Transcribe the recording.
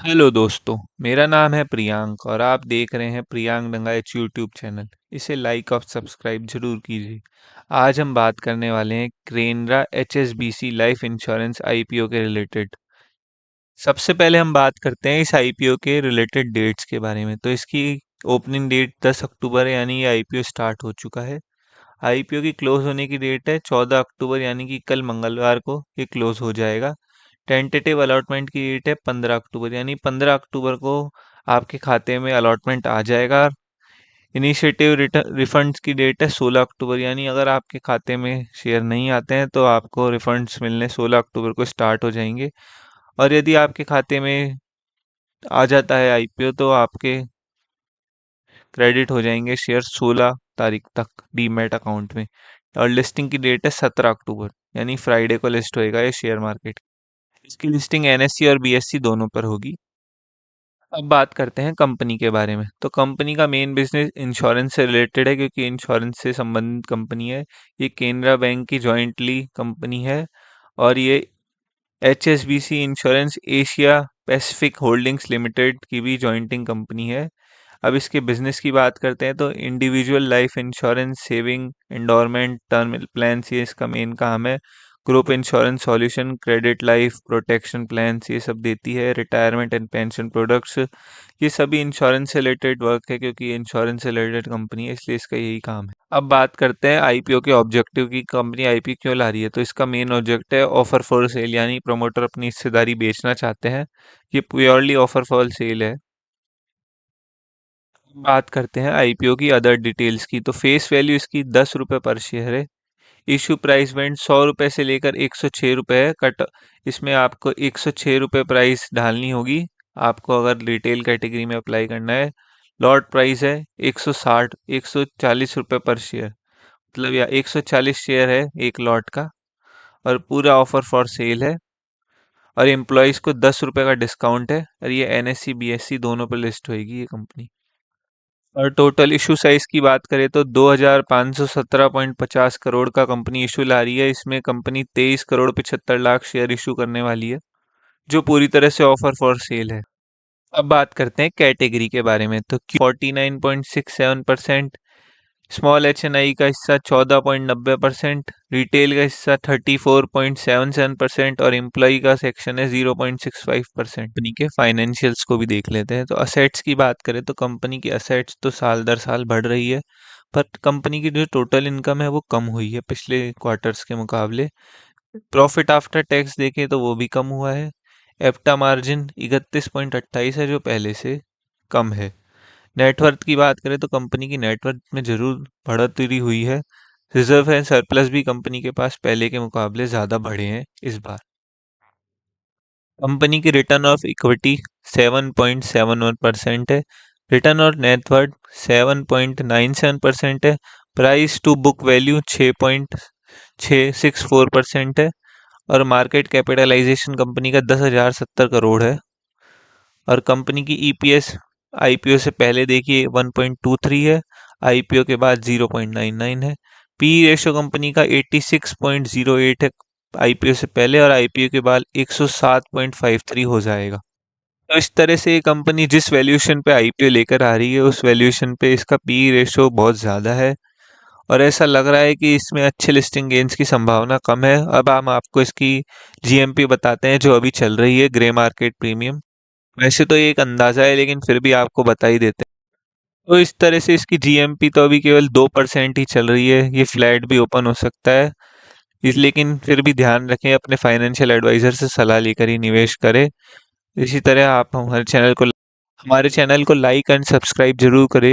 Hello दोस्तों, मेरा नाम है प्रियांक और आप देख रहे हैं प्रियांक दंगाएच यूट्यूब चैनल। इसे लाइक और सब्सक्राइब जरूर कीजिए। आज हम बात करने वाले हैं Canara HSBC life insurance IPO के रिलेटेड। सबसे पहले हम बात करते हैं इस आईपीओ के रिलेटेड डेट्स के बारे में। तो इसकी ओपनिंग डेट 10 अक्टूबर है, यानी ये आईपीओ स्टार्ट हो चुका है। आईपीओ की क्लोज होने की डेट है 14 अक्टूबर, यानी कि कल मंगलवार को ये क्लोज हो जाएगा। टेंटेटिव अलॉटमेंट की डेट है 15 अक्टूबर, यानी 15 अक्टूबर को आपके खाते में अलॉटमेंट आ जाएगा। इनिशिएटिव रिफंड्स की डेट है 16 अक्टूबर, यानी अगर आपके खाते में शेयर नहीं आते हैं तो आपको रिफंड्स मिलने 16 अक्टूबर को स्टार्ट हो जाएंगे। और यदि आपके खाते में आ जाता है आईपीओ तो आपके क्रेडिट हो जाएंगे शेयर 16 तारीख तक डीमैट अकाउंट में। और लिस्टिंग की डेट है 17 अक्टूबर, यानी फ्राइडे को लिस्ट होएगा ये शेयर मार्केट। इसकी लिस्टिंग एनएससी और बीएससी दोनों पर होगी। अब बात करते हैं कंपनी के बारे में। तो कंपनी का मेन बिजनेस इंश्योरेंस से रिलेटेड है, क्योंकि इंश्योरेंस से संबंधित कंपनी है। ये केनरा बैंक की जॉइंटली कंपनी है और ये HSBC insurance Asia Pacific holdings limited की भी जॉइंटिंग कंपनी है। अब इसके बिजनेस की बात करते हैं तो individual life insurance, saving, endowment, term plans, ये इसका मेन काम है। Group insurance solution, credit life protection plans ये सब देती है। रिटायरमेंट एंड पेंशन प्रोडक्ट्स, ये सभी इंश्योरेंस से रिलेटेड वर्क है, क्योंकि ये इंश्योरेंस से रिलेटेड कंपनी है इसलिए इसका यही काम है। अब बात करते हैं आईपीओ के ऑब्जेक्टिव की। कंपनी आईपीओ क्यों ला रही है? तो इसका मेन ऑब्जेक्ट है ऑफर फॉर सेल, यानी प्रमोटर अपनी हिस्सेदारी बेचना चाहते हैं। ये प्योरली ऑफर फॉर सेल है। बात करते हैं आईपीओ की अदर डिटेल्स की। तो फेस वैल्यू इसकी 10 रुपये पर शेयर है। इशू प्राइस बैंड 100 रुपये से लेकर 106 रुपये है। कट इसमें आपको 106 रुपये प्राइस डालनी होगी आपको अगर रिटेल कैटेगरी में अप्लाई करना है। लॉट प्राइस है 140 रुपये पर शेयर, मतलब या 140 शेयर है एक लॉट का। और पूरा ऑफर फॉर सेल है। और एम्प्लॉयज़ को 10 रुपये का डिस्काउंट है। और ये एनएससी बीएससी दोनों पर लिस्ट होगी ये कंपनी। और टोटल इशू साइज की बात करें तो 2517.50 करोड़ का कंपनी इशू ला रही है। इसमें company 23 crore 75 lakh share issue करने वाली है, जो पूरी तरह से ऑफर फॉर सेल है। अब बात करते हैं कैटेगरी के बारे में। तो 49.67%, स्मॉल एच एन आई का हिस्सा 14.90%, रिटेल का हिस्सा 34.77% और एम्प्लॉई का सेक्शन है 0.65%। कंपनी के फाइनेंशियल्स को भी देख लेते हैं। तो असेट्स की बात करें तो कंपनी की असेट्स तो साल दर साल बढ़ रही है, पर कंपनी की जो टोटल इनकम है वो कम हुई है पिछले क्वार्टर्स के मुकाबले। प्रॉफिट आफ्टर टैक्स देखें तो वो भी कम हुआ है। एप्टा मार्जिन 31.28 है, जो पहले से कम है। नेटवर्थ की बात करें तो कंपनी की नेटवर्थ में जरूर बढ़ोतरी हुई है। रिजर्व एंड सरप्लस भी कंपनी के पास पहले के मुकाबले ज़्यादा बढ़े हैं इस बार। कंपनी की रिटर्न ऑफ इक्विटी 7.71% है। रिटर्न ऑफ नेटवर्थ 7.97% है। प्राइस टू बुक वैल्यू 6.664% है। और मार्केट कैपिटलाइजेशन कंपनी का 10,070 करोड़ है। और कंपनी की ईपीएस आईपीओ से पहले देखिए 1.23 है, आईपीओ के बाद 0.99 है। पी रेशो कंपनी का 86.08 है आईपीओ से पहले, और आईपीओ के बाद 107.53 हो जाएगा। तो इस तरह से ये कंपनी जिस वैल्यूएशन पे आईपीओ लेकर आ रही है उस वैल्यूएशन पे इसका पी रेशो बहुत ज़्यादा है। और ऐसा लग रहा है कि इसमें अच्छे लिस्टिंग गेन्स की संभावना कम है। अब हम आपको इसकी जीएमपी बताते हैं जो अभी चल रही है, ग्रे मार्केट प्रीमियम। वैसे तो ये एक अंदाजा है, लेकिन फिर भी आपको बता ही देते हैं। तो इस तरह से इसकी जीएमपी तो अभी केवल 2% ही चल रही है। ये फ्लैट भी ओपन हो सकता है। इस लेकिन फिर भी ध्यान रखें, अपने फाइनेंशियल एडवाइजर से सलाह लेकर ही निवेश करें। इसी तरह आप हमारे चैनल को लाइक एंड सब्सक्राइब जरूर करें।